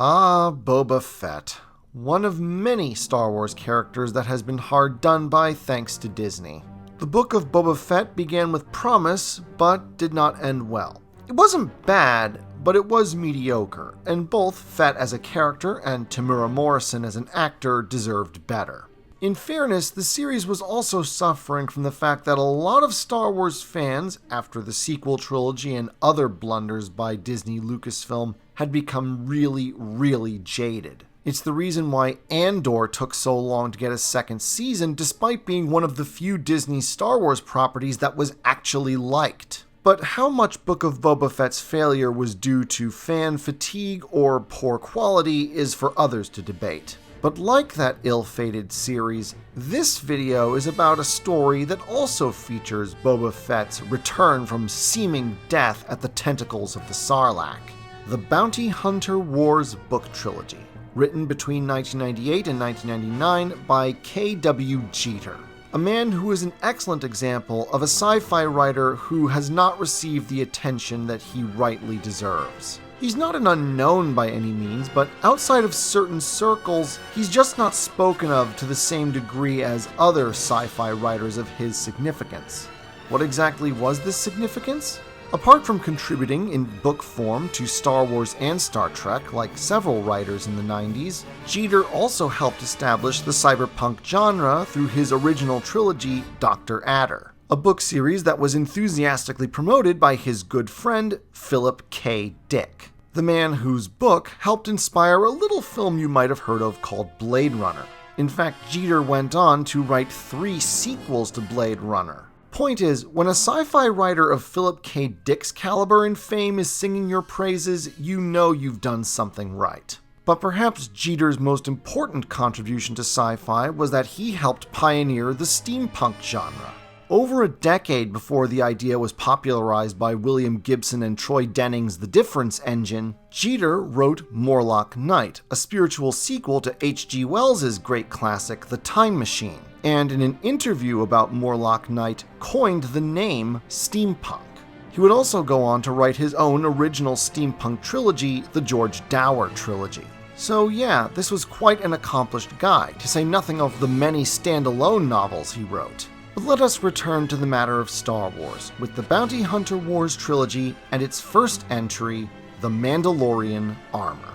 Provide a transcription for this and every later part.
Ah, Boba Fett. One of many Star Wars characters that has been hard done by thanks to Disney. The book of Boba Fett began with promise, but did not end well. It wasn't bad, but it was mediocre, and both Fett as a character and Temuera Morrison as an actor deserved better. In fairness, the series was also suffering from the fact that a lot of Star Wars fans, after the sequel trilogy and other blunders by Disney Lucasfilm, had become really jaded. It's the reason why Andor took so long to get a second season, despite being one of the few Disney Star Wars properties that was actually liked. But how much Book of Boba Fett's failure was due to fan fatigue or poor quality is for others to debate. But like that ill-fated series, this video is about a story that also features Boba Fett's return from seeming death at the tentacles of the Sarlac. The Bounty Hunter Wars book trilogy, written between 1998 and 1999 by K.W. Jeter, a man who is an excellent example of a sci-fi writer who has not received the attention that he rightly deserves. He's not an unknown by any means, but outside of certain circles, he's just not spoken of to the same degree as other sci-fi writers of his significance. What exactly was this significance? Apart from contributing in book form to Star Wars and Star Trek, like several writers in the 90s, Jeter also helped establish the cyberpunk genre through his original trilogy, Dr. Adder, a book series that was enthusiastically promoted by his good friend, Philip K. Dick, the man whose book helped inspire a little film you might have heard of called Blade Runner. In fact, Jeter went on to write 3 sequels to Blade Runner. Point is, when a sci-fi writer of Philip K. Dick's caliber and fame is singing your praises, you know you've done something right. But perhaps Jeter's most important contribution to sci-fi was that he helped pioneer the steampunk genre. Over a decade before the idea was popularized by William Gibson and Troy Denning's The Difference Engine, Jeter wrote Morlock Knight, a spiritual sequel to H.G. Wells' great classic The Time Machine, and in an interview about Morlock Knight, coined the name steampunk. He would also go on to write his own original steampunk trilogy, the George Dower trilogy. So yeah, this was quite an accomplished guy, to say nothing of the many standalone novels he wrote. But let us return to the matter of Star Wars, with the Bounty Hunter Wars trilogy and its first entry, The Mandalorian Armor.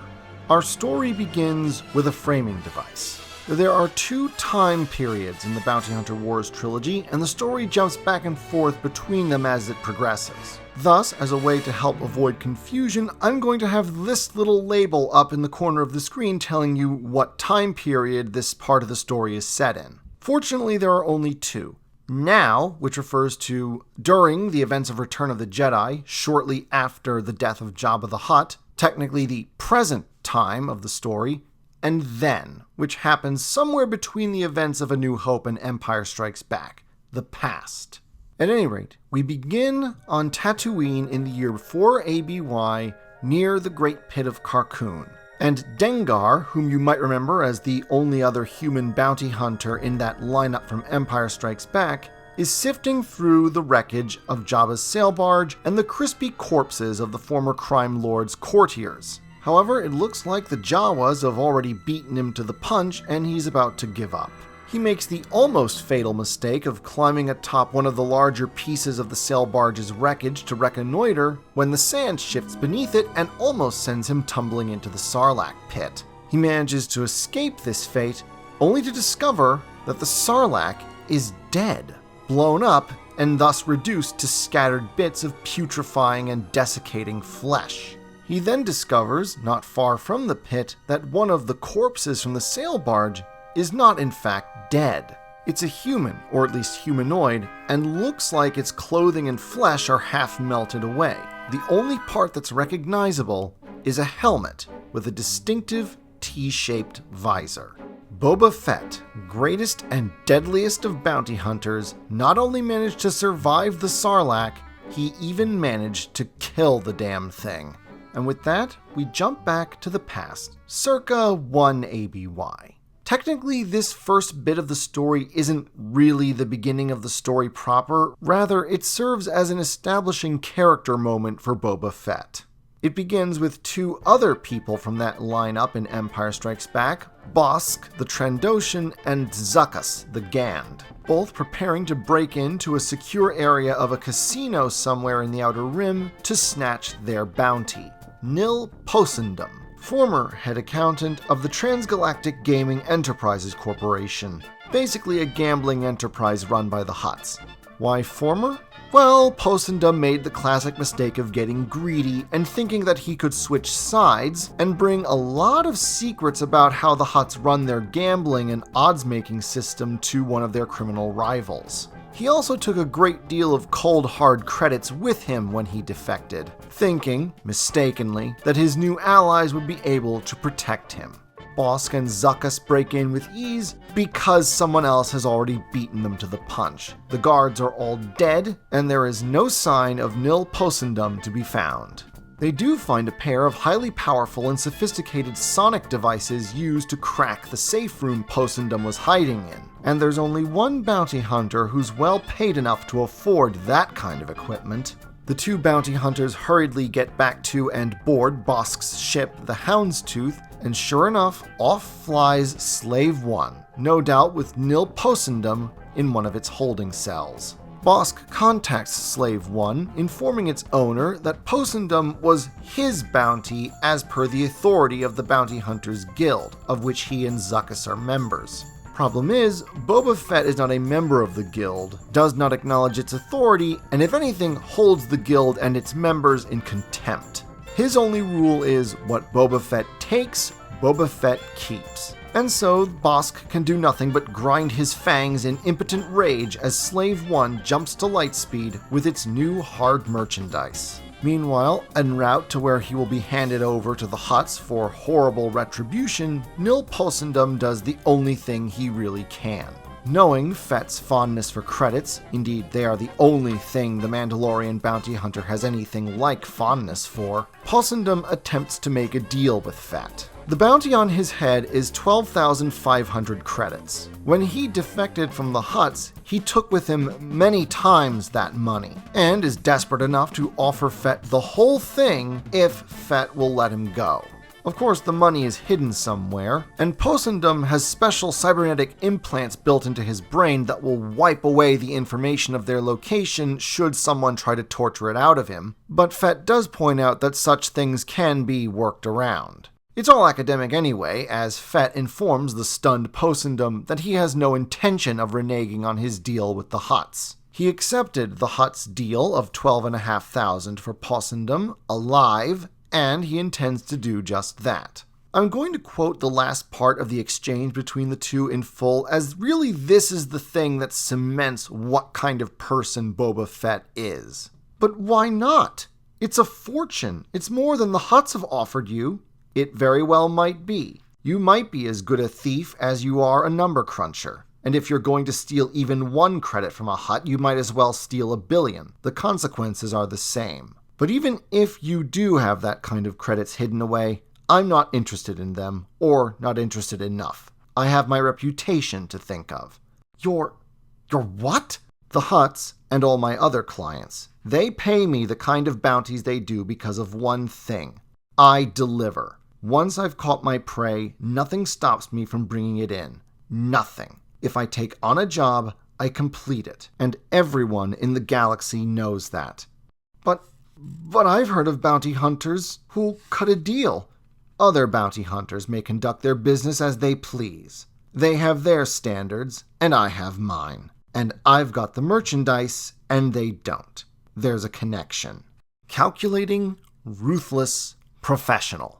Our story begins with a framing device. There are 2 time periods in the Bounty Hunter Wars trilogy, and the story jumps back and forth between them as it progresses. Thus, as a way to help avoid confusion, I'm going to have this little label up in the corner of the screen telling you what time period this part of the story is set in. Fortunately, there are only 2. Now, which refers to during the events of Return of the Jedi, shortly after the death of Jabba the Hutt, technically the present time of the story, and then, which happens somewhere between the events of A New Hope and Empire Strikes Back, the past. At any rate, we begin on Tatooine in the year 4 ABY, near the Great Pit of Carkoon. And Dengar, whom you might remember as the only other human bounty hunter in that lineup from Empire Strikes Back, is sifting through the wreckage of Jabba's sail barge and the crispy corpses of the former crime lord's courtiers. However, it looks like the Jawas have already beaten him to the punch and he's about to give up. He makes the almost fatal mistake of climbing atop one of the larger pieces of the sail barge's wreckage to reconnoiter when the sand shifts beneath it and almost sends him tumbling into the Sarlac pit. He manages to escape this fate, only to discover that the Sarlac is dead, blown up, and thus reduced to scattered bits of putrefying and desiccating flesh. He then discovers, not far from the pit, that one of the corpses from the sail barge is not in fact dead. It's a human, or at least humanoid, and looks like its clothing and flesh are half melted away. The only part that's recognizable is a helmet with a distinctive T-shaped visor. Boba Fett, greatest and deadliest of bounty hunters, not only managed to survive the Sarlac, he even managed to kill the damn thing. And with that, we jump back to the past, circa 1 ABY. Technically, this first bit of the story isn't really the beginning of the story proper, rather it serves as an establishing character moment for Boba Fett. It begins with 2 other people from that lineup in Empire Strikes Back, Bosk, the Trandoshan, and Zuckuss, the Gand, both preparing to break into a secure area of a casino somewhere in the Outer Rim to snatch their bounty. Nil Posendum, former head accountant of the Transgalactic Gaming Enterprises Corporation, basically a gambling enterprise run by the Hutts. Why former? Well, Posendum made the classic mistake of getting greedy and thinking that he could switch sides and bring a lot of secrets about how the Hutts run their gambling and odds-making system to one of their criminal rivals. He also took a great deal of cold hard credits with him when he defected, thinking, mistakenly, that his new allies would be able to protect him. Bosk and Zuckuss break in with ease because someone else has already beaten them to the punch. The guards are all dead, and there is no sign of Nil Posendum to be found. They do find a pair of highly powerful and sophisticated sonic devices used to crack the safe room Posendum was hiding in, and there's only one bounty hunter who's well paid enough to afford that kind of equipment. The 2 bounty hunters hurriedly get back to and board Bosk's ship, the Houndstooth, and sure enough, off flies Slave 1, no doubt with Nil Posendum in one of its holding cells. Bosk contacts Slave 1, informing its owner that Posendum was his bounty as per the authority of the Bounty Hunters Guild, of which he and Zuckuss are members. Problem is, Boba Fett is not a member of the guild, does not acknowledge its authority, and if anything, holds the guild and its members in contempt. His only rule is what Boba Fett takes, Boba Fett keeps. And so, Bosk can do nothing but grind his fangs in impotent rage as Slave 1 jumps to lightspeed with its new hard merchandise. Meanwhile, en route to where he will be handed over to the Hutts for horrible retribution, Nil Posendum does the only thing he really can. Knowing Fett's fondness for credits, indeed they are the only thing the Mandalorian bounty hunter has anything like fondness for, Posendum attempts to make a deal with Fett. The bounty on his head is 12,500 credits. When he defected from the Hutts, he took with him many times that money, and is desperate enough to offer Fett the whole thing if Fett will let him go. Of course, the money is hidden somewhere, and Posendum has special cybernetic implants built into his brain that will wipe away the information of their location should someone try to torture it out of him, but Fett does point out that such things can be worked around. It's all academic anyway, as Fett informs the stunned Posendum that he has no intention of reneging on his deal with the Hutts. He accepted the Hutts' deal of 12,500 for Posendum, alive, and he intends to do just that. I'm going to quote the last part of the exchange between the two in full, as really this is the thing that cements what kind of person Boba Fett is. But why not? It's a fortune. It's more than the Hutts have offered you. It very well might be. You might be as good a thief as you are a number cruncher. And if you're going to steal even 1 credit from a Hutt, you might as well steal 1 billion. The consequences are the same. But even if you do have that kind of credits hidden away, I'm not interested in them, or not interested enough. I have my reputation to think of. Your what? The Hutts, and all my other clients, they pay me the kind of bounties they do because of one thing. I deliver. Once I've caught my prey, nothing stops me from bringing it in. Nothing. If I take on a job, I complete it, and everyone in the galaxy knows that. But I've heard of bounty hunters who'll cut a deal. Other bounty hunters may conduct their business as they please. They have their standards, and I have mine. And I've got the merchandise, and they don't. There's a connection. Calculating, ruthless, professional.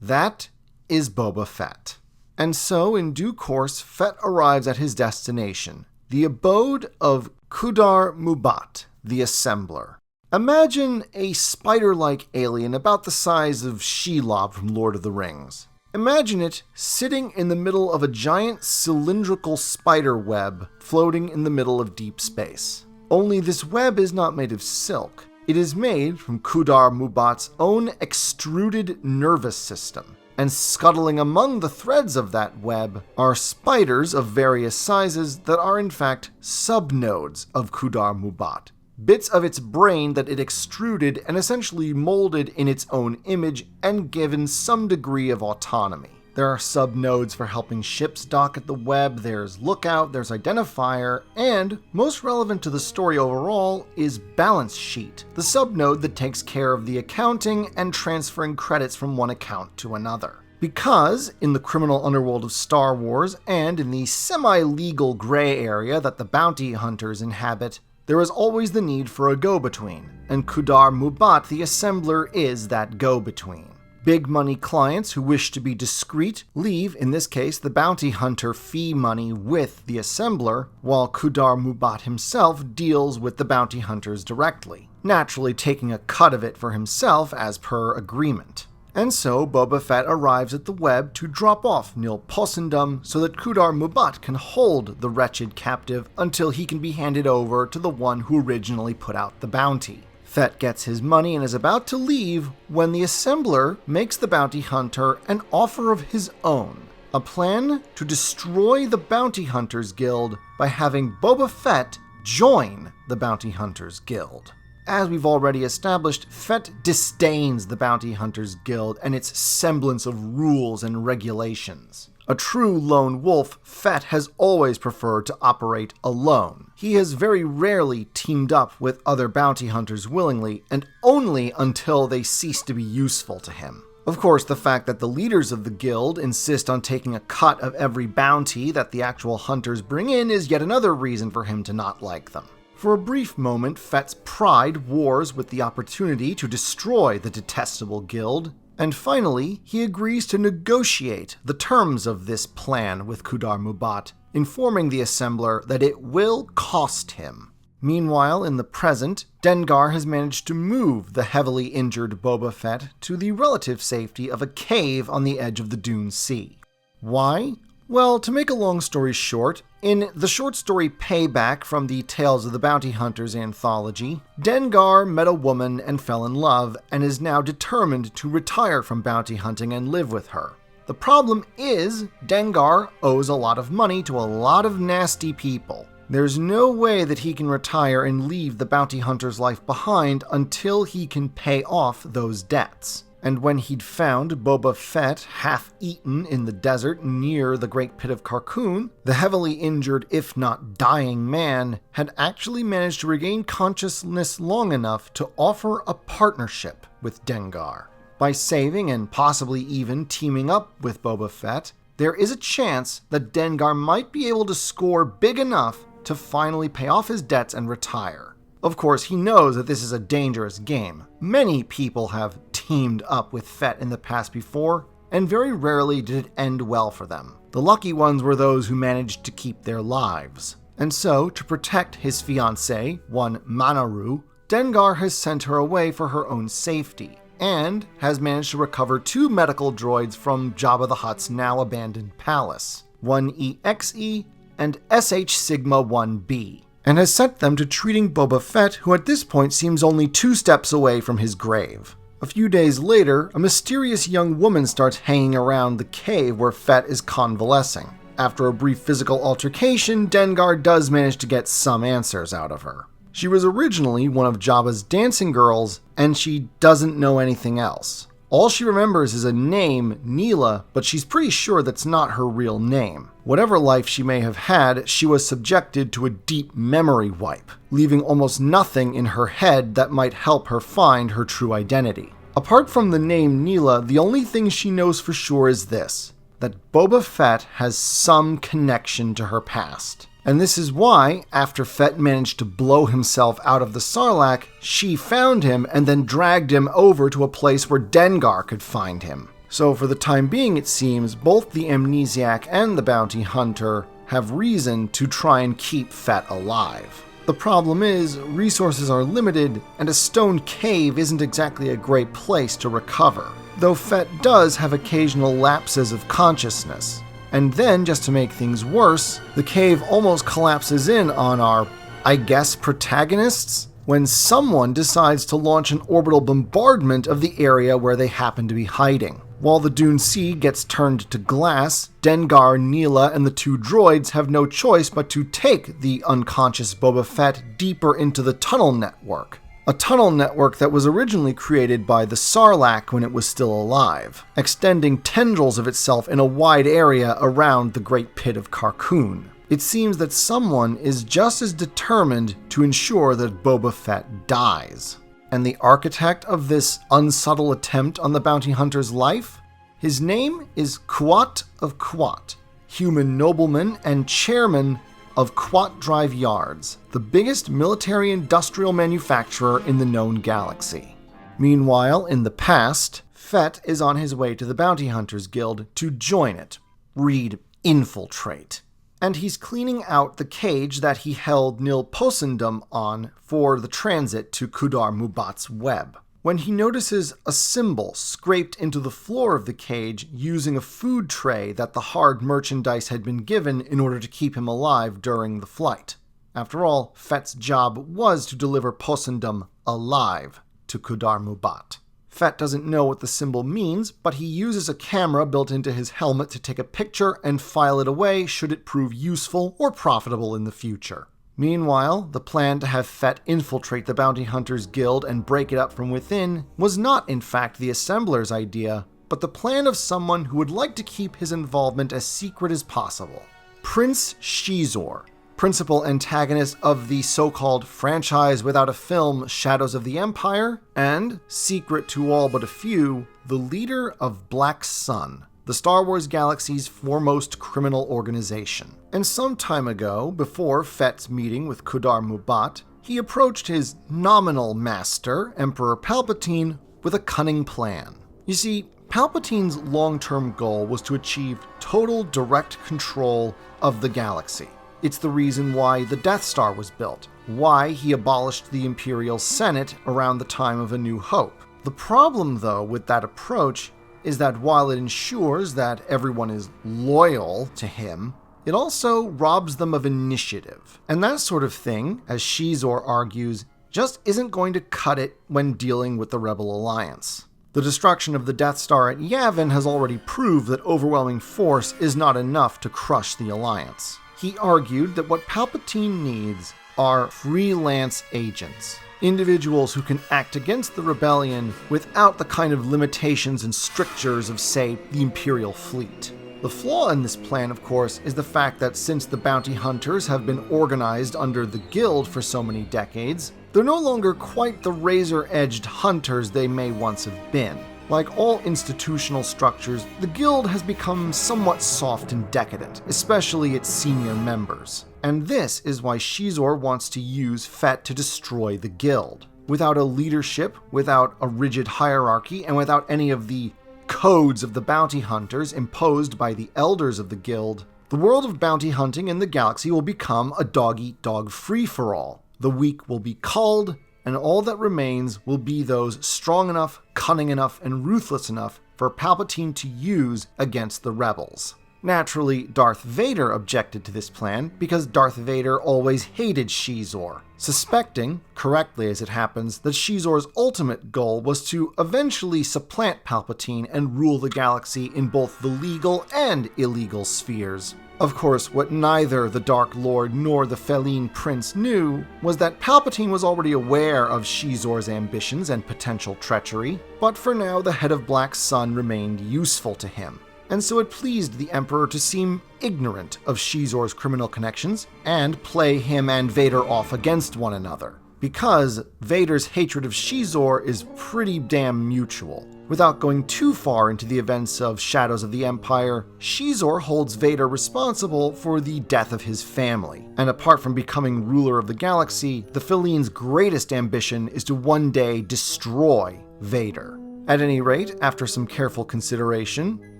That is Boba Fett. And so, in due course, Fett arrives at his destination, the abode of Kudar Mubat, the Assembler. Imagine a spider-like alien about the size of Shelob from Lord of the Rings. Imagine it sitting in the middle of a giant cylindrical spider web floating in the middle of deep space. Only this web is not made of silk. It is made from Kudar Mubat's own extruded nervous system. And scuttling among the threads of that web are spiders of various sizes that are in fact subnodes of Kudar Mubat. bits of its brain that it extruded and essentially molded in its own image and given some degree of autonomy. There are sub-nodes for helping ships dock at the web, there's Lookout, there's Identifier, and, most relevant to the story overall, is Balance Sheet, the sub-node that takes care of the accounting and transferring credits from one account to another. Because, in the criminal underworld of Star Wars, and in the semi-legal gray area that the bounty hunters inhabit, there is always the need for a go-between, and Khudar Mubat the Assembler is that go-between. Big money clients who wish to be discreet leave, in this case, the bounty hunter fee money with the assembler, while Khudar Mubat himself deals with the bounty hunters directly, naturally taking a cut of it for himself as per agreement. And so Boba Fett arrives at the web to drop off Nil Possendum so that Khudar Mubat can hold the wretched captive until he can be handed over to the one who originally put out the bounty. Fett gets his money and is about to leave when the assembler makes the bounty hunter an offer of his own, a plan to destroy the Bounty Hunters Guild by having Boba Fett join the Bounty Hunters Guild. As we've already established, Fett disdains the Bounty Hunters Guild and its semblance of rules and regulations. A true lone wolf, Fett has always preferred to operate alone. He has very rarely teamed up with other bounty hunters willingly, and only until they cease to be useful to him. Of course, the fact that the leaders of the guild insist on taking a cut of every bounty that the actual hunters bring in is yet another reason for him to not like them. For a brief moment, Fett's pride wars with the opportunity to destroy the detestable guild, and finally, he agrees to negotiate the terms of this plan with Khudar Mubat, informing the assembler that it will cost him. Meanwhile, in the present, Dengar has managed to move the heavily injured Boba Fett to the relative safety of a cave on the edge of the Dune Sea. Why? Well, to make a long story short, in the short story Payback from the Tales of the Bounty Hunters anthology, Dengar met a woman and fell in love and is now determined to retire from bounty hunting and live with her. The problem is, Dengar owes a lot of money to a lot of nasty people. There's no way that he can retire and leave the bounty hunter's life behind until he can pay off those debts. And when he'd found Boba Fett half-eaten in the desert near the Great Pit of Carkoon, the heavily injured, if not dying man had actually managed to regain consciousness long enough to offer a partnership with Dengar. By saving and possibly even teaming up with Boba Fett, there is a chance that Dengar might be able to score big enough to finally pay off his debts and retire. Of course, he knows that this is a dangerous game. Many people have teamed up with Fett in the past before, and very rarely did it end well for them. The lucky ones were those who managed to keep their lives. And so, to protect his fiancée, one Manaru, Dengar has sent her away for her own safety, and has managed to recover 2 medical droids from Jabba the Hutt's now abandoned palace, one EXE and SH Sigma 1B. And has set them to treating Boba Fett, who at this point seems only 2 steps away from his grave. A few days later, a mysterious young woman starts hanging around the cave where Fett is convalescing. After a brief physical altercation, Dengar does manage to get some answers out of her. She was originally one of Jabba's dancing girls, and she doesn't know anything else. All she remembers is a name, Neela, but she's pretty sure that's not her real name. Whatever life she may have had, she was subjected to a deep memory wipe, leaving almost nothing in her head that might help her find her true identity. Apart from the name Neela, the only thing she knows for sure is this, that Boba Fett has some connection to her past. And this is why, after Fett managed to blow himself out of the Sarlac, she found him and then dragged him over to a place where Dengar could find him. So for the time being, it seems, both the amnesiac and the bounty hunter have reason to try and keep Fett alive. The problem is, resources are limited, and a stone cave isn't exactly a great place to recover, though Fett does have occasional lapses of consciousness. And then, just to make things worse, the cave almost collapses in on our, I guess, protagonists, when someone decides to launch an orbital bombardment of the area where they happen to be hiding. While the Dune Sea gets turned to glass, Dengar, Neela, and the two droids have no choice but to take the unconscious Boba Fett deeper into the tunnel network. A tunnel network that was originally created by the Sarlac when it was still alive, extending tendrils of itself in a wide area around the Great Pit of Carkoon. It seems that someone is just as determined to ensure that Boba Fett dies. And the architect of this unsubtle attempt on the bounty hunter's life? His name is Kuat of Kuat, human nobleman and chairman of Kuat Drive Yards, the biggest military-industrial manufacturer in the known galaxy. Meanwhile, in the past, Fett is on his way to the Bounty Hunters Guild to join it. Read infiltrate. And he's cleaning out the cage that he held Nil Posendum on for the transit to Kudar Mubat's web, when he notices a symbol scraped into the floor of the cage using a food tray that the hard merchandise had been given in order to keep him alive during the flight. After all, Fett's job was to deliver Posendum alive to Kudar Mubat. Fett doesn't know what the symbol means, but he uses a camera built into his helmet to take a picture and file it away should it prove useful or profitable in the future. Meanwhile, the plan to have Fett infiltrate the Bounty Hunters Guild and break it up from within was not, in fact, the Assembler's idea, but the plan of someone who would like to keep his involvement as secret as possible. Prince Xizor, principal antagonist of the so-called franchise without a film Shadows of the Empire, and, secret to all but a few, the leader of Black Sun, the Star Wars galaxy's foremost criminal organization. And some time ago, before Fett's meeting with Kudar Mubat, he approached his nominal master, Emperor Palpatine, with a cunning plan. You see, Palpatine's long-term goal was to achieve total direct control of the galaxy. It's the reason why the Death Star was built, why he abolished the Imperial Senate around the time of A New Hope. The problem, though, with that approach is that while it ensures that everyone is loyal to him, it also robs them of initiative. And that sort of thing, as Xizor argues, just isn't going to cut it when dealing with the Rebel Alliance. The destruction of the Death Star at Yavin has already proved that overwhelming force is not enough to crush the Alliance. He argued that what Palpatine needs are freelance agents, individuals who can act against the rebellion without the kind of limitations and strictures of, say, the Imperial fleet. The flaw in this plan, of course, is the fact that since the bounty hunters have been organized under the Guild for so many decades, they're no longer quite the razor-edged hunters they may once have been. Like all institutional structures, the Guild has become somewhat soft and decadent, especially its senior members. And this is why Xizor wants to use Fett to destroy the Guild. Without a leadership, without a rigid hierarchy, and without any of the codes of the bounty hunters imposed by the elders of the Guild, the world of bounty hunting in the galaxy will become a dog-eat-dog free-for-all. The weak will be culled, and all that remains will be those strong enough, cunning enough, and ruthless enough for Palpatine to use against the rebels. Naturally, Darth Vader objected to this plan because Darth Vader always hated Xizor, suspecting, correctly as it happens, that Xizor's ultimate goal was to eventually supplant Palpatine and rule the galaxy in both the legal and illegal spheres. Of course, what neither the Dark Lord nor the Feline Prince knew was that Palpatine was already aware of Xizor's ambitions and potential treachery, but for now the head of Black Sun remained useful to him. And so it pleased the Emperor to seem ignorant of Xizor's criminal connections and play him and Vader off against one another, because Vader's hatred of Xizor is pretty damn mutual. Without going too far into the events of Shadows of the Empire, Xizor holds Vader responsible for the death of his family. And apart from becoming ruler of the galaxy, the Feline's greatest ambition is to one day destroy Vader. At any rate, after some careful consideration,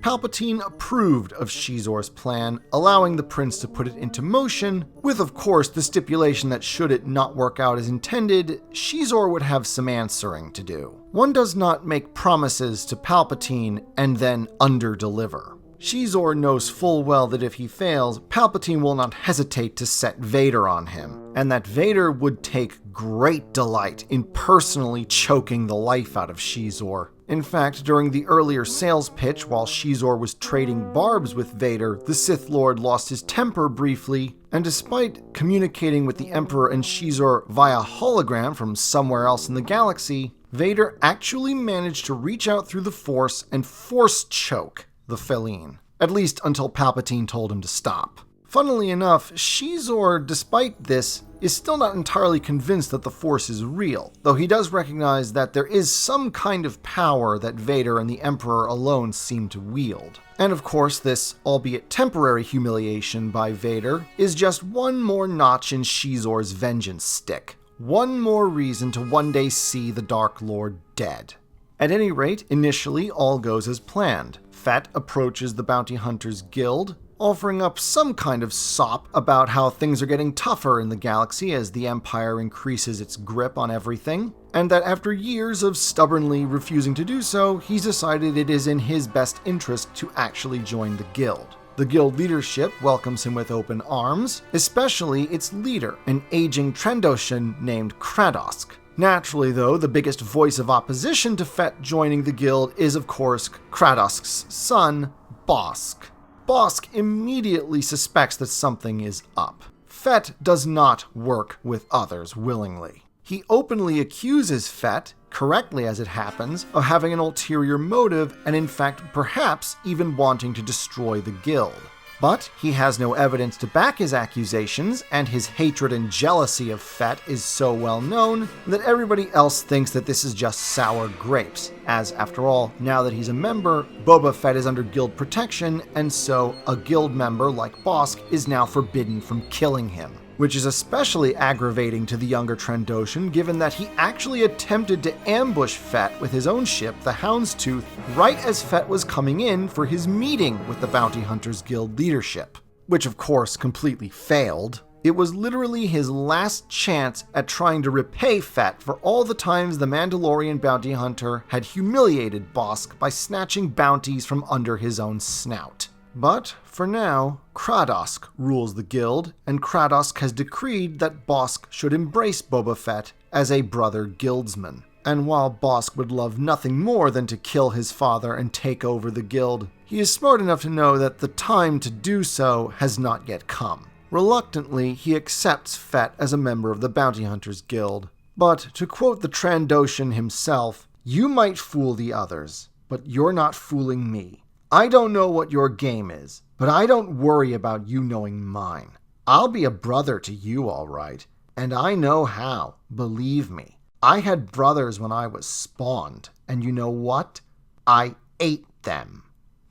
Palpatine approved of Xizor's plan, allowing the prince to put it into motion, with of course the stipulation that should it not work out as intended, Xizor would have some answering to do. One does not make promises to Palpatine and then under-deliver. Xizor knows full well that if he fails, Palpatine will not hesitate to set Vader on him, and that Vader would take great delight in personally choking the life out of Xizor. In fact, during the earlier sales pitch, while Shizor was trading barbs with Vader, the Sith Lord lost his temper briefly, and despite communicating with the Emperor and Shizor via hologram from somewhere else in the galaxy, Vader actually managed to reach out through the Force and force choke the Feline, at least until Palpatine told him to stop. Funnily enough, Shizor, despite this, is still not entirely convinced that the Force is real, though he does recognize that there is some kind of power that Vader and the Emperor alone seem to wield. And of course, this, albeit temporary humiliation by Vader, is just one more notch in Shizor's vengeance stick. One more reason to one day see the Dark Lord dead. At any rate, initially all goes as planned. Fett approaches the Bounty Hunters Guild, offering up some kind of sop about how things are getting tougher in the galaxy as the Empire increases its grip on everything, and that after years of stubbornly refusing to do so, he's decided it is in his best interest to actually join the Guild. The Guild leadership welcomes him with open arms, especially its leader, an aging Trandoshan named Kradosk. Naturally, though, the biggest voice of opposition to Fett joining the Guild is, of course, Kradosk's son, Bossk. Bossk immediately suspects that something is up. Fett does not work with others willingly. He openly accuses Fett, correctly as it happens, of having an ulterior motive and in fact perhaps even wanting to destroy the Guild. But he has no evidence to back his accusations, and his hatred and jealousy of Fett is so well known that everybody else thinks that this is just sour grapes, as after all, now that he's a member, Boba Fett is under Guild protection, and so a Guild member like Bossk is now forbidden from killing him. Which is especially aggravating to the younger Trandoshan, given that he actually attempted to ambush Fett with his own ship, the Houndstooth, right as Fett was coming in for his meeting with the Bounty Hunters Guild leadership. Which of course completely failed. It was literally his last chance at trying to repay Fett for all the times the Mandalorian bounty hunter had humiliated Bossk by snatching bounties from under his own snout. But, for now, Kradosk rules the Guild, and Kradosk has decreed that Bossk should embrace Boba Fett as a brother guildsman. And while Bossk would love nothing more than to kill his father and take over the Guild, he is smart enough to know that the time to do so has not yet come. Reluctantly, he accepts Fett as a member of the Bounty Hunters Guild. But, to quote the Trandoshan himself, "You might fool the others, but you're not fooling me. I don't know what your game is, but I don't worry about you knowing mine. I'll be a brother to you, all right, and I know how, believe me. I had brothers when I was spawned, and you know what? I ate them."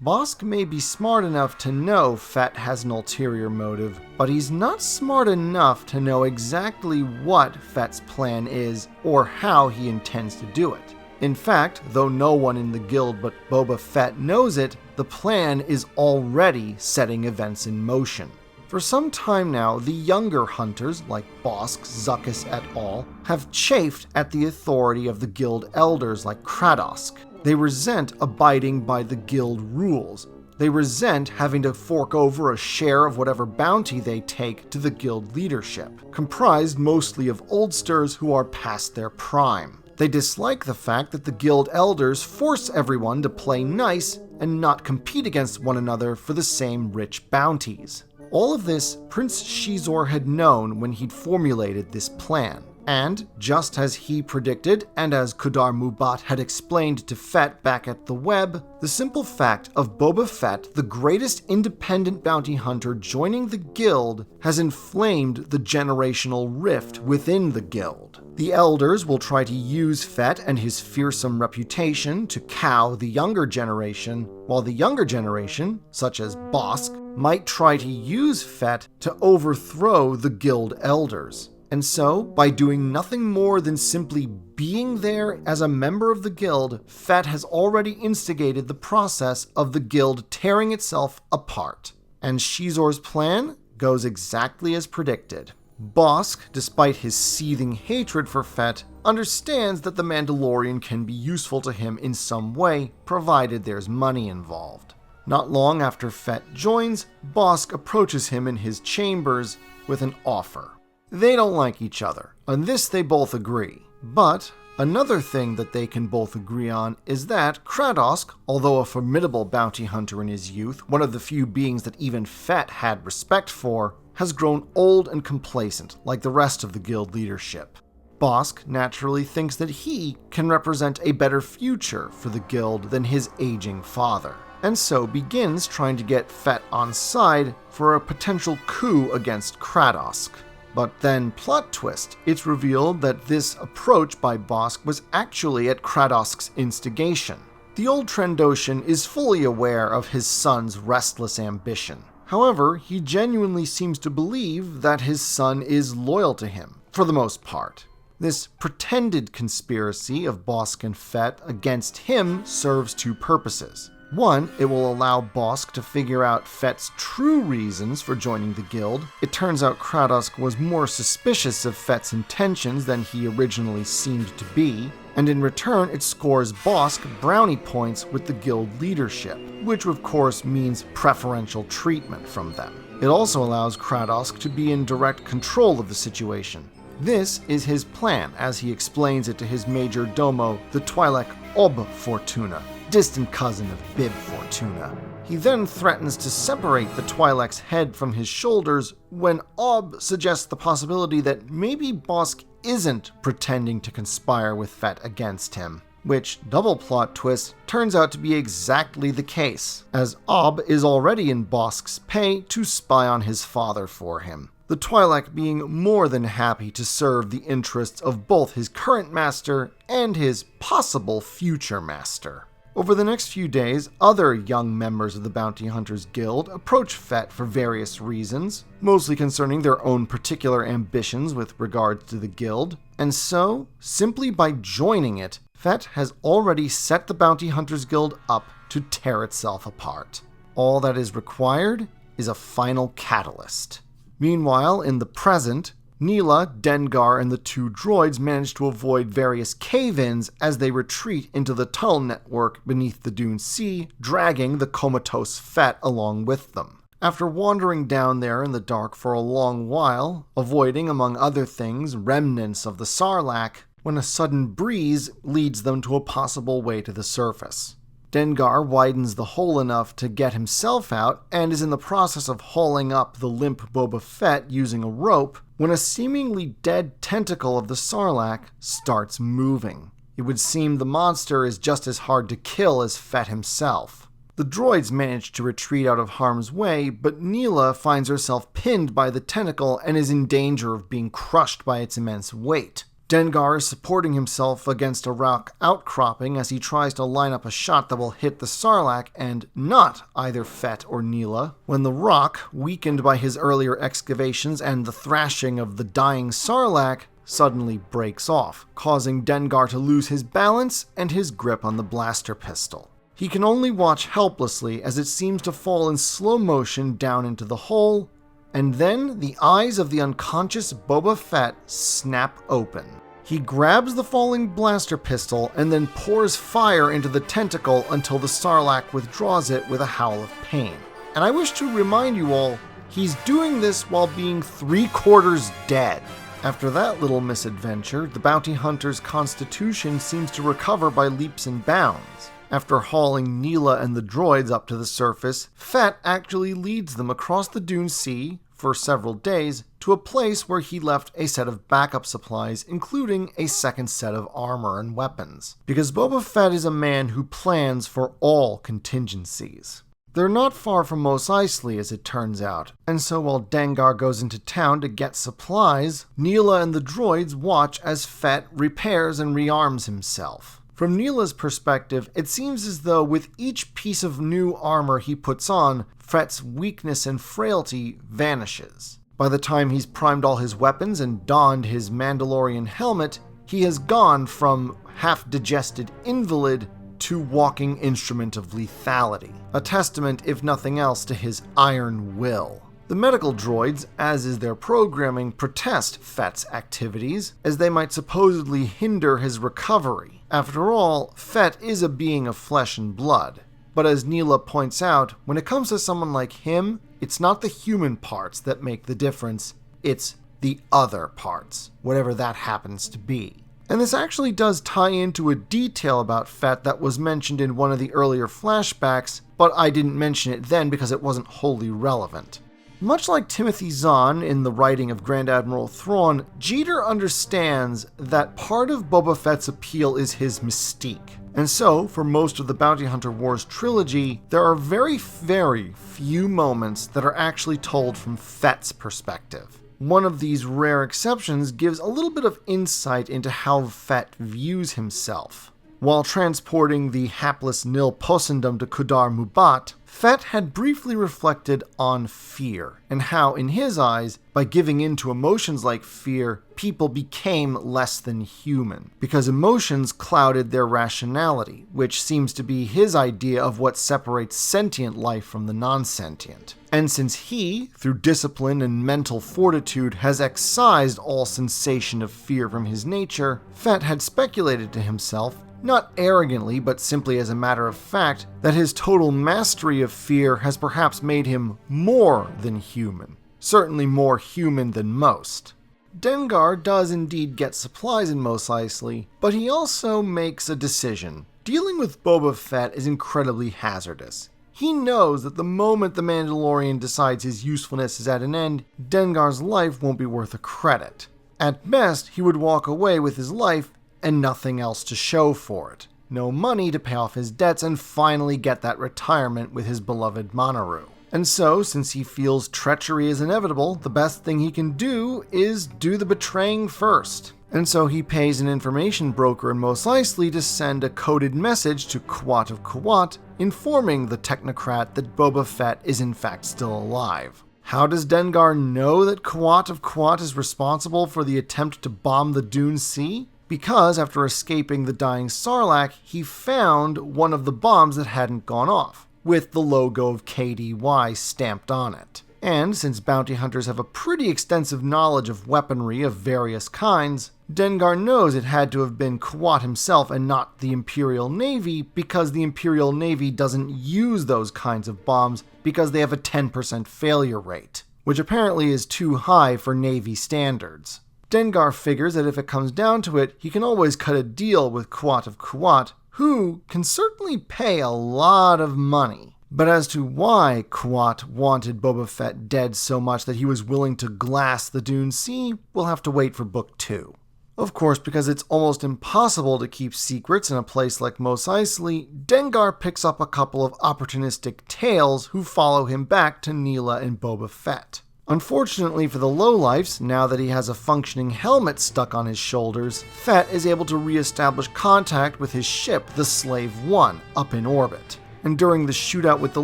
Bossk may be smart enough to know Fett has an ulterior motive, but he's not smart enough to know exactly what Fett's plan is or how he intends to do it. In fact, though no one in the Guild but Boba Fett knows it, the plan is already setting events in motion. For some time now, the younger hunters, like Bossk, Zuckuss et al., have chafed at the authority of the Guild elders like Kradosk. They resent abiding by the Guild rules. They resent having to fork over a share of whatever bounty they take to the Guild leadership, comprised mostly of oldsters who are past their prime. They dislike the fact that the Guild elders force everyone to play nice and not compete against one another for the same rich bounties. All of this Prince Shizor had known when he'd formulated this plan. And, just as he predicted, and as Kudar Mubat had explained to Fett back at the web, the simple fact of Boba Fett, the greatest independent bounty hunter, joining the Guild has inflamed the generational rift within the Guild. The elders will try to use Fett and his fearsome reputation to cow the younger generation, while the younger generation, such as Bossk, might try to use Fett to overthrow the Guild elders. And so, by doing nothing more than simply being there as a member of the Guild, Fett has already instigated the process of the Guild tearing itself apart. And Shizor's plan goes exactly as predicted. Bossk, despite his seething hatred for Fett, understands that the Mandalorian can be useful to him in some way, provided there's money involved. Not long after Fett joins, Bossk approaches him in his chambers with an offer. They don't like each other. On this they both agree. But, Another thing that they can both agree on is that Kradosk, although a formidable bounty hunter in his youth, one of the few beings that even Fett had respect for, has grown old and complacent like the rest of the guild leadership. Bossk naturally thinks that he can represent a better future for the guild than his aging father, and so begins trying to get Fett on side for a potential coup against Kradosk. But then, plot twist, it's revealed that this approach by Bossk was actually at Kradosk's instigation. The old Trandoshan is fully aware of his son's restless ambition. However, he genuinely seems to believe that his son is loyal to him, for the most part. This pretended conspiracy of Bossk and Fett against him serves two purposes. One, it will allow Bossk to figure out Fett's true reasons for joining the guild. It turns out Kradosk was more suspicious of Fett's intentions than he originally seemed to be, and in return it scores Bossk brownie points with the guild leadership, which of course means preferential treatment from them. It also allows Kradosk to be in direct control of the situation. This is his plan, as he explains it to his major domo, the Twi'lek Ob Fortuna, distant cousin of Bib Fortuna. He then threatens to separate the Twi'lek's head from his shoulders when Ob suggests the possibility that maybe Bossk isn't pretending to conspire with Fett against him, which, double plot twist, turns out to be exactly the case, as Ob is already in Bosk's pay to spy on his father for him, the Twi'lek being more than happy to serve the interests of both his current master and his possible future master. Over the next few days, other young members of the Bounty Hunters Guild approach Fett for various reasons, mostly concerning their own particular ambitions with regards to the guild, and so, simply by joining it, Fett has already set the Bounty Hunters Guild up to tear itself apart. All that is required is a final catalyst. Meanwhile, in the present, Neela, Dengar, and the two droids manage to avoid various cave-ins as they retreat into the tunnel network beneath the Dune Sea, dragging the comatose Fett along with them. After wandering down there in the dark for a long while, avoiding, among other things, remnants of the Sarlac, when a sudden breeze leads them to a possible way to the surface. Dengar widens the hole enough to get himself out and is in the process of hauling up the limp Boba Fett using a rope when a seemingly dead tentacle of the Sarlac starts moving. It would seem the monster is just as hard to kill as Fett himself. The droids manage to retreat out of harm's way, but Neela finds herself pinned by the tentacle and is in danger of being crushed by its immense weight. Dengar is supporting himself against a rock outcropping as he tries to line up a shot that will hit the Sarlac and not either Fett or Neela, when the rock, weakened by his earlier excavations and the thrashing of the dying Sarlac, suddenly breaks off, causing Dengar to lose his balance and his grip on the blaster pistol. He can only watch helplessly as it seems to fall in slow motion down into the hole, and then the eyes of the unconscious Boba Fett snap open. He grabs the falling blaster pistol and then pours fire into the tentacle until the Sarlac withdraws it with a howl of pain. And I wish to remind you all, he's doing this while being 3/4 dead. After that little misadventure, the bounty hunter's constitution seems to recover by leaps and bounds. After hauling Neela and the droids up to the surface, Fett actually leads them across the Dune Sea for several days to a place where he left a set of backup supplies, including a second set of armor and weapons. Because Boba Fett is a man who plans for all contingencies. They're not far from Mos Eisley, as it turns out, and so while Dengar goes into town to get supplies, Neela and the droids watch as Fett repairs and rearms himself. From Neela's perspective, it seems as though with each piece of new armor he puts on, Fett's weakness and frailty vanishes. By the time he's primed all his weapons and donned his Mandalorian helmet, he has gone from half-digested invalid to walking instrument of lethality, a testament, if nothing else, to his iron will. The medical droids, as is their programming, protest Fett's activities, as they might supposedly hinder his recovery. After all, Fett is a being of flesh and blood. But as Neela points out, when it comes to someone like him, it's not the human parts that make the difference, it's the other parts, whatever that happens to be. And this actually does tie into a detail about Fett that was mentioned in one of the earlier flashbacks, but I didn't mention it then because it wasn't wholly relevant. Much like Timothy Zahn in the writing of Grand Admiral Thrawn, Jeter understands that part of Boba Fett's appeal is his mystique. And so, for most of the Bounty Hunter Wars trilogy, there are very few moments that are actually told from Fett's perspective. One of these rare exceptions gives a little bit of insight into how Fett views himself. While transporting the hapless Nil Posendum to Kudar Mubat, Fett had briefly reflected on fear, and how, in his eyes, by giving in to emotions like fear, people became less than human, because emotions clouded their rationality, which seems to be his idea of what separates sentient life from the non-sentient. And since he, through discipline and mental fortitude, has excised all sensation of fear from his nature, Fett had speculated to himself, not arrogantly, but simply as a matter of fact, that his total mastery of fear has perhaps made him more than human. Certainly more human than most. Dengar does indeed get supplies in Mos Eisley, but he also makes a decision. Dealing with Boba Fett is incredibly hazardous. He knows that the moment the Mandalorian decides his usefulness is at an end, Dengar's life won't be worth a credit. At best, he would walk away with his life and nothing else to show for it. No money to pay off his debts and finally get that retirement with his beloved Monaroo. And so, since he feels treachery is inevitable, the best thing he can do is do the betraying first. And so he pays an information broker in Mos Eisley to send a coded message to Qowat of Qowat, informing the technocrat that Boba Fett is in fact still alive. How does Dengar know that Qowat of Qowat is responsible for the attempt to bomb the Dune Sea? Because after escaping the dying Sarlac, he found one of the bombs that hadn't gone off, with the logo of KDY stamped on it. And since bounty hunters have a pretty extensive knowledge of weaponry of various kinds, Dengar knows it had to have been Qowat himself and not the Imperial Navy, because the Imperial Navy doesn't use those kinds of bombs because they have a 10% failure rate, which apparently is too high for Navy standards. Dengar figures that if it comes down to it, he can always cut a deal with Qowat of Qowat, who can certainly pay a lot of money. But as to why Qowat wanted Boba Fett dead so much that he was willing to glass the Dune Sea, we'll have to wait for Book 2. Of course, because it's almost impossible to keep secrets in a place like Mos Eisley, Dengar picks up a couple of opportunistic tails who follow him back to Neela and Boba Fett. Unfortunately for the lowlifes, now that he has a functioning helmet stuck on his shoulders, Fett is able to re-establish contact with his ship, the Slave 1, up in orbit. And during the shootout with the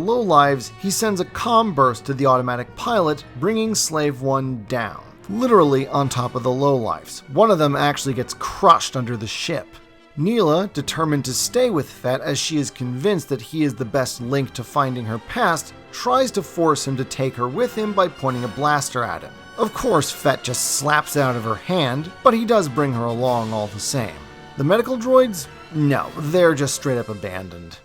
lowlives, he sends a comm burst to the automatic pilot, bringing Slave 1 down, literally on top of the lowlifes. One of them actually gets crushed under the ship. Neela, determined to stay with Fett as she is convinced that he is the best link to finding her past, tries to force him to take her with him by pointing a blaster at him. Of course, Fett just slaps it out of her hand, but he does bring her along all the same. The medical droids? No, they're just straight up abandoned.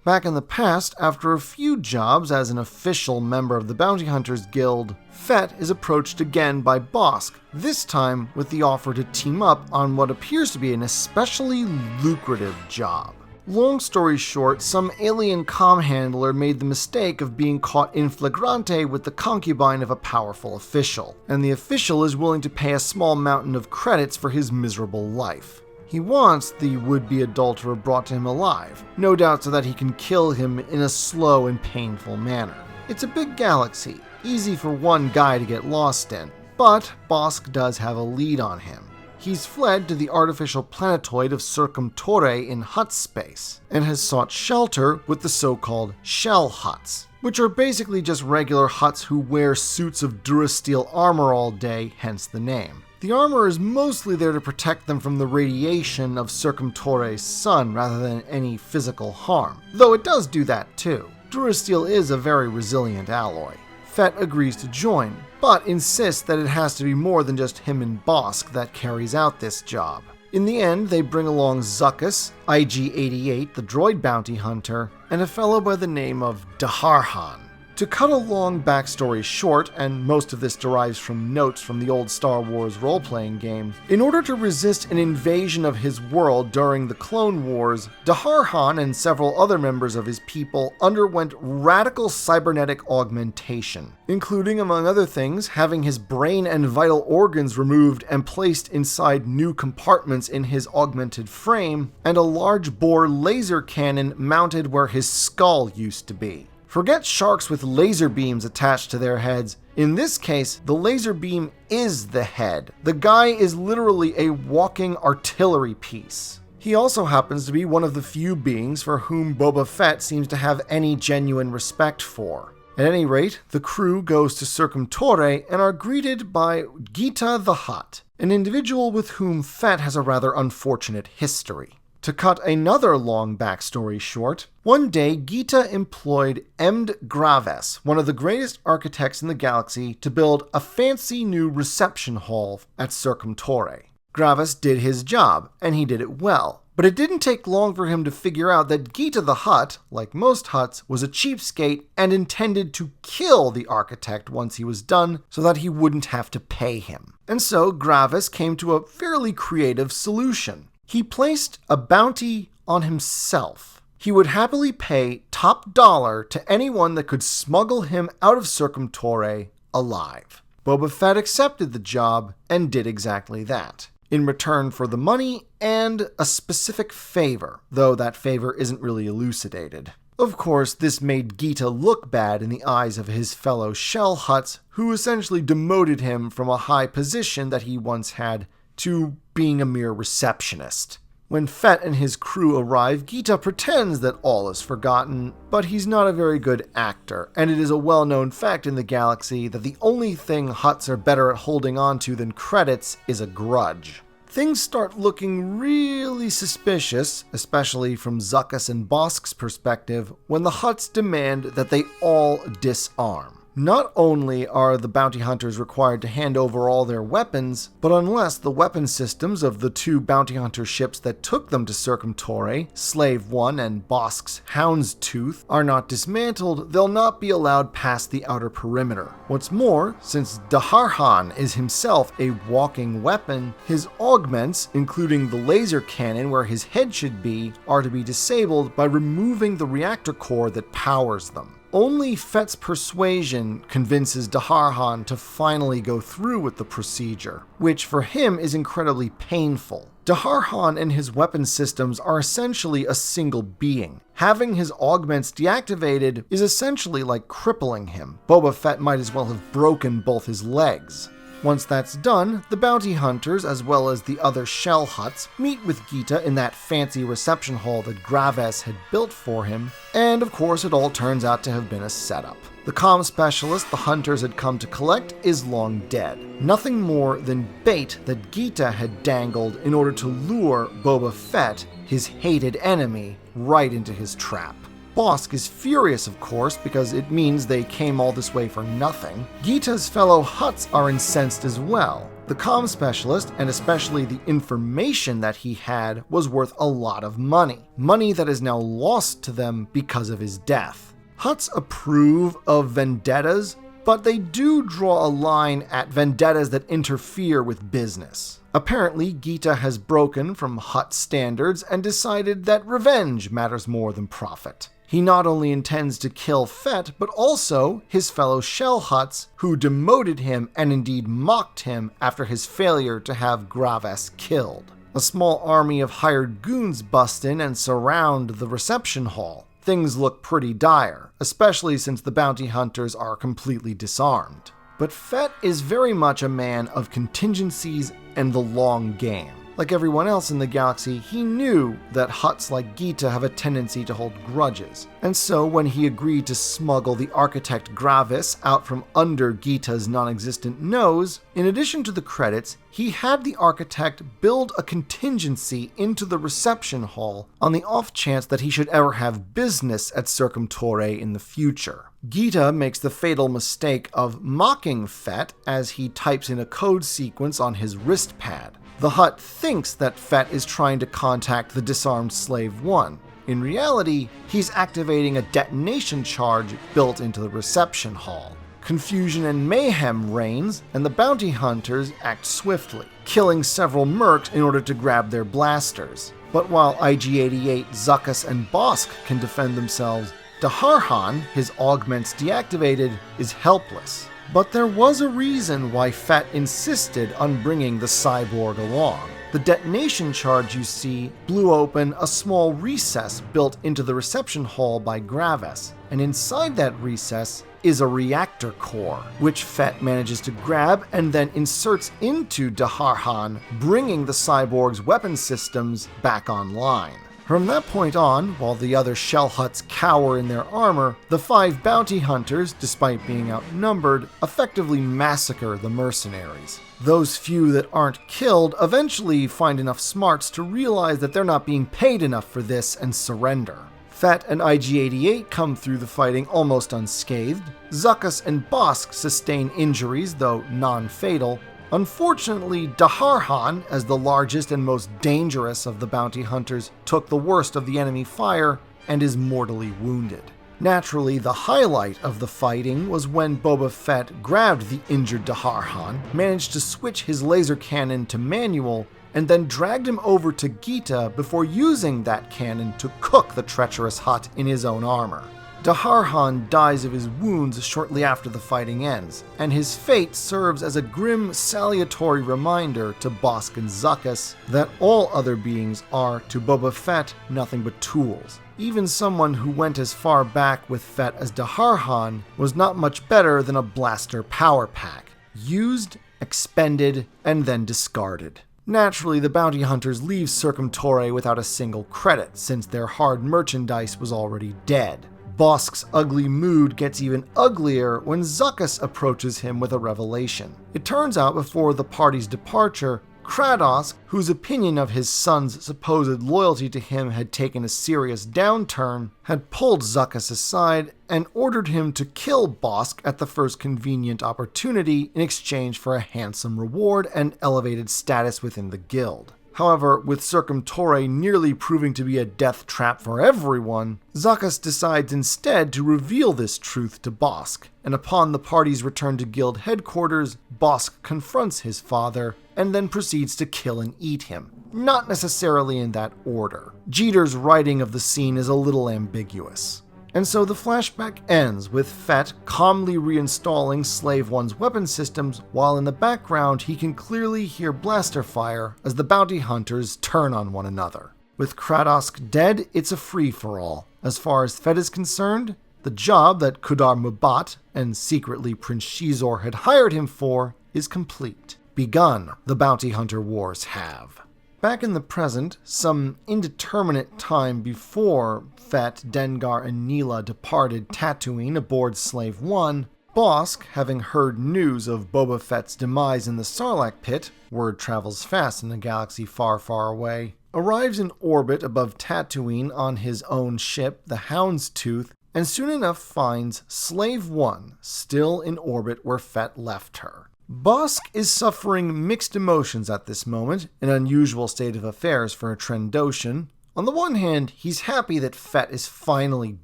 Back in the past, after a few jobs as an official member of the Bounty Hunters Guild, Fett is approached again by Bossk, this time with the offer to team up on what appears to be an especially lucrative job. Long story short, some alien comm handler made the mistake of being caught in flagrante with the concubine of a powerful official, and the official is willing to pay a small mountain of credits for his miserable life. He wants the would-be adulterer brought to him alive, no doubt so that he can kill him in a slow and painful manner. It's a big galaxy, easy for one guy to get lost in, but Bossk does have a lead on him. He's fled to the artificial planetoid of Circumé in hut space, and has sought shelter with the so-called shell huts, which are basically just regular huts who wear suits of Durasteel armor all day, hence the name. The armor is mostly there to protect them from the radiation of Circumé's sun rather than any physical harm, though it does do that too. Durasteel is a very resilient alloy. Fett agrees to join, but insists that it has to be more than just him and Bossk that carries out this job. In the end, they bring along Zuckuss, IG-88, the droid bounty hunter, and a fellow by the name of Daharhan. To cut a long backstory short, and most of this derives from notes from the old Star Wars role-playing game, in order to resist an invasion of his world during the Clone Wars, Daharhan and several other members of his people underwent radical cybernetic augmentation, including, among other things, having his brain and vital organs removed and placed inside new compartments in his augmented frame, and a large-bore laser cannon mounted where his skull used to be. Forget sharks with laser beams attached to their heads. In this case, the laser beam is the head. The guy is literally a walking artillery piece. He also happens to be one of the few beings for whom Boba Fett seems to have any genuine respect for. At any rate, the crew goes to Circumé and are greeted by Gita the Hutt, an individual with whom Fett has a rather unfortunate history. To cut another long backstory short, one day Gita employed Emd Graves, one of the greatest architects in the galaxy, to build a fancy new reception hall at Circumé. Graves did his job, and he did it well, but it didn't take long for him to figure out that Gita the Hutt, like most Hutts, was a cheapskate and intended to kill the architect once he was done so that he wouldn't have to pay him. And so Graves came to a fairly creative solution. He placed a bounty on himself. He would happily pay top dollar to anyone that could smuggle him out of Circumé alive. Boba Fett accepted the job and did exactly that, in return for the money and a specific favor, though that favor isn't really elucidated. Of course, this made Gita look bad in the eyes of his fellow Shell Hutts, who essentially demoted him from a high position that he once had to being a mere receptionist. When Fett and his crew arrive, Gita pretends that all is forgotten, but he's not a very good actor, and it is a well-known fact in the galaxy that the only thing Hutts are better at holding on to than credits is a grudge. Things start looking really suspicious, especially from Zuckuss and Bosk's perspective, when the Hutts demand that they all disarm. Not only are the bounty hunters required to hand over all their weapons, but unless the weapon systems of the two bounty hunter ships that took them to Circumé, Slave One and Bosk's Houndstooth, are not dismantled, they'll not be allowed past the outer perimeter. What's more, since Daharhan is himself a walking weapon, his augments, including the laser cannon where his head should be, are to be disabled by removing the reactor core that powers them. Only Fett's persuasion convinces Daharhan to finally go through with the procedure, which for him is incredibly painful. Daharhan and his weapon systems are essentially a single being. Having his augments deactivated is essentially like crippling him. Boba Fett might as well have broken both his legs. Once that's done, the bounty hunters, as well as the other Shell Hutts, meet with Gita in that fancy reception hall that Graves had built for him, and of course it all turns out to have been a setup. The comm specialist the hunters had come to collect is long dead. Nothing more than bait that Gita had dangled in order to lure Boba Fett, his hated enemy, right into his trap. Bosk is furious, of course, because it means they came all this way for nothing. Gita's fellow Hutts are incensed as well. The comm specialist, and especially the information that he had, was worth a lot of money. Money that is now lost to them because of his death. Hutts approve of vendettas, but they do draw a line at vendettas that interfere with business. Apparently, Gita has broken from Hutt standards and decided that revenge matters more than profit. He not only intends to kill Fett, but also his fellow Shell Hutts, who demoted him and indeed mocked him after his failure to have Graves killed. A small army of hired goons bust in and surround the reception hall. Things look pretty dire, especially since the bounty hunters are completely disarmed. But Fett is very much a man of contingencies and the long game. Like everyone else in the galaxy, he knew that Hutts like Gita have a tendency to hold grudges. And so when he agreed to smuggle the architect Graves out from under Gita's non-existent nose, in addition to the credits, he had the architect build a contingency into the reception hall on the off chance that he should ever have business at Circumé in the future. Gita makes the fatal mistake of mocking Fett as he types in a code sequence on his wrist pad. The Hutt thinks that Fett is trying to contact the disarmed Slave One. In reality, he's activating a detonation charge built into the reception hall. Confusion and mayhem reigns, and the bounty hunters act swiftly, killing several mercs in order to grab their blasters. But while IG-88, Zuckuss, and Bosk can defend themselves, Daharhan, his augments deactivated, is helpless. But there was a reason why Fett insisted on bringing the cyborg along. The detonation charge you see blew open a small recess built into the reception hall by Gravis, and inside that recess is a reactor core, which Fett manages to grab and then inserts into Daharhan, bringing the cyborg's weapon systems back online. From that point on, while the other shell huts cower in their armor, the 5 bounty hunters, despite being outnumbered, effectively massacre the mercenaries. Those few that aren't killed eventually find enough smarts to realize that they're not being paid enough for this and surrender. Fett and IG-88 come through the fighting almost unscathed. Zuckuss and Bosk sustain injuries, though non-fatal. Unfortunately, Daharhan, as the largest and most dangerous of the bounty hunters, took the worst of the enemy fire and is mortally wounded. Naturally, the highlight of the fighting was when Boba Fett grabbed the injured Daharhan, managed to switch his laser cannon to manual, and then dragged him over to Gita before using that cannon to cook the treacherous Hutt in his own armor. Daharhan dies of his wounds shortly after the fighting ends, and his fate serves as a grim, salutary reminder to Bosk and Zuckuss that all other beings are, to Boba Fett, nothing but tools. Even someone who went as far back with Fett as Daharhan was not much better than a blaster power pack, used, expended, and then discarded. Naturally, the bounty hunters leave Circumé without a single credit, since their hard merchandise was already dead. Bosk's ugly mood gets even uglier when Zuckuss approaches him with a revelation. It turns out before the party's departure, Kratos, whose opinion of his son's supposed loyalty to him had taken a serious downturn, had pulled Zuckuss aside and ordered him to kill Bosk at the first convenient opportunity in exchange for a handsome reward and elevated status within the guild. However, with Circumé nearly proving to be a death trap for everyone, Zuckuss decides instead to reveal this truth to Bosk, and upon the party's return to guild headquarters, Bosk confronts his father, and then proceeds to kill and eat him. Not necessarily in that order. Jeter's writing of the scene is a little ambiguous. And so the flashback ends with Fett calmly reinstalling Slave One's weapon systems, while in the background he can clearly hear blaster fire as the bounty hunters turn on one another. With Kratos dead, it's a free-for-all. As far as Fett is concerned, the job that Kudar Mubat and secretly Prince Shizor had hired him for is complete. Begun, the bounty hunter wars have. Back in the present, some indeterminate time before Fett, Dengar, and Neela departed Tatooine aboard Slave One, Bosk, having heard news of Boba Fett's demise in the Sarlac pit, word travels fast in a galaxy far, far away, arrives in orbit above Tatooine on his own ship, the Houndstooth, and soon enough finds Slave One still in orbit where Fett left her. Bosk is suffering mixed emotions at this moment, an unusual state of affairs for a Trandoshan. On the one hand, he's happy that Fett is finally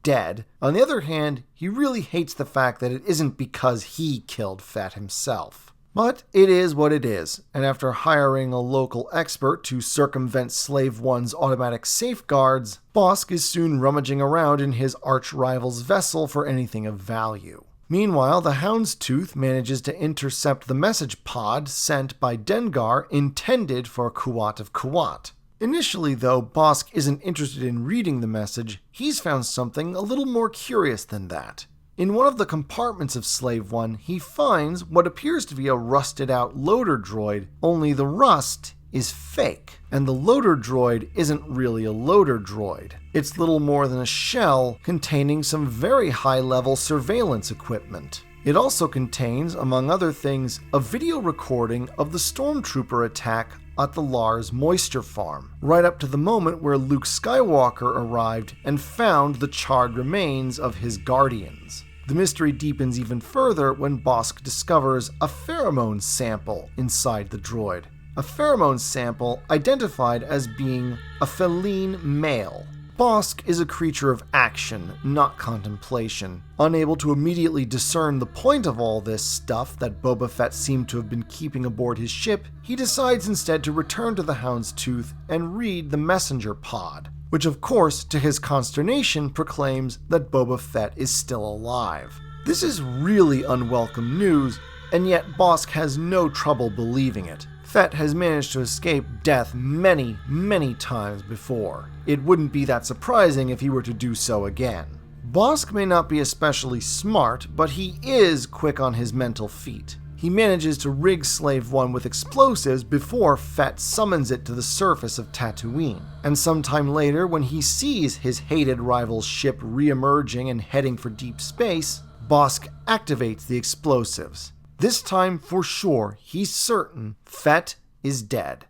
dead. On the other hand, he really hates the fact that it isn't because he killed Fett himself. But it is what it is, and after hiring a local expert to circumvent Slave One's automatic safeguards, Bosk is soon rummaging around in his arch-rival's vessel for anything of value. Meanwhile, the Houndstooth manages to intercept the message pod sent by Dengar intended for Kuat of Kuat. Initially, though, Bosk isn't interested in reading the message. He's found something a little more curious than that. In one of the compartments of Slave One, he finds what appears to be a rusted-out loader droid, only the rust is fake, and the loader droid isn't really a loader droid. It's little more than a shell containing some very high-level surveillance equipment. It also contains, among other things, a video recording of the stormtrooper attack at the Lars moisture farm, right up to the moment where Luke Skywalker arrived and found the charred remains of his guardians. The mystery deepens even further when Bosk discovers a pheromone sample inside the droid. A pheromone sample identified as being a feline male. Bossk is a creature of action, not contemplation. Unable to immediately discern the point of all this stuff that Boba Fett seemed to have been keeping aboard his ship, he decides instead to return to the Hound's Tooth and read the messenger pod, which of course, to his consternation, proclaims that Boba Fett is still alive. This is really unwelcome news, and yet Bossk has no trouble believing it. Fett has managed to escape death many, many times before. It wouldn't be that surprising if he were to do so again. Bossk may not be especially smart, but he is quick on his mental feet. He manages to rig Slave One with explosives before Fett summons it to the surface of Tatooine. And sometime later, when he sees his hated rival's ship re-emerging and heading for deep space, Bossk activates the explosives. This time, for sure, he's certain Fett is dead.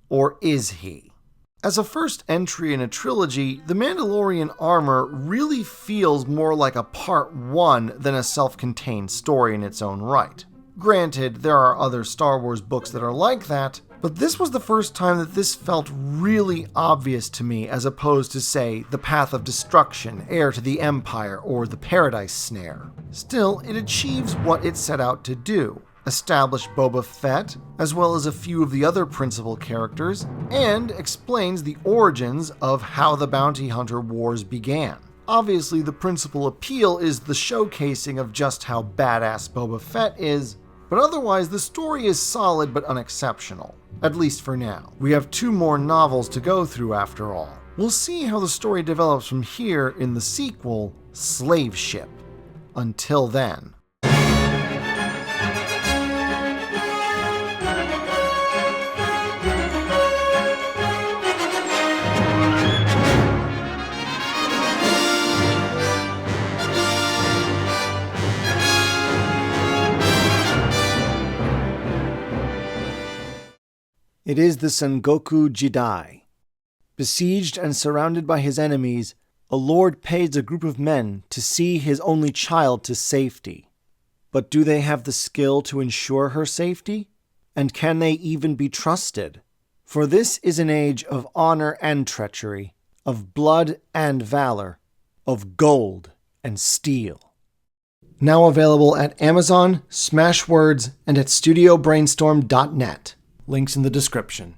Or is he? As a first entry in a trilogy, the Mandalorian armor really feels more like a part 1 than a self-contained story in its own right. Granted, there are other Star Wars books that are like that, but this was the first time that this felt really obvious to me as opposed to, say, The Path of Destruction, Heir to the Empire, or The Paradise Snare. Still, it achieves what it set out to do. Establish Boba Fett, as well as a few of the other principal characters, and explains the origins of how the Bounty Hunter Wars began. Obviously, the principal appeal is the showcasing of just how badass Boba Fett is, but otherwise the story is solid but unexceptional. At least for now. We have 2 more novels to go through after all. We'll see how the story develops from here in the sequel, Slave Ship. Until then. It is the Sengoku Jidai. Besieged and surrounded by his enemies, a lord pays a group of men to see his only child to safety. But do they have the skill to ensure her safety? And can they even be trusted? For this is an age of honor and treachery, of blood and valor, of gold and steel. Now available at Amazon, Smashwords, and at StudioBrainstorm.net. Links in the description.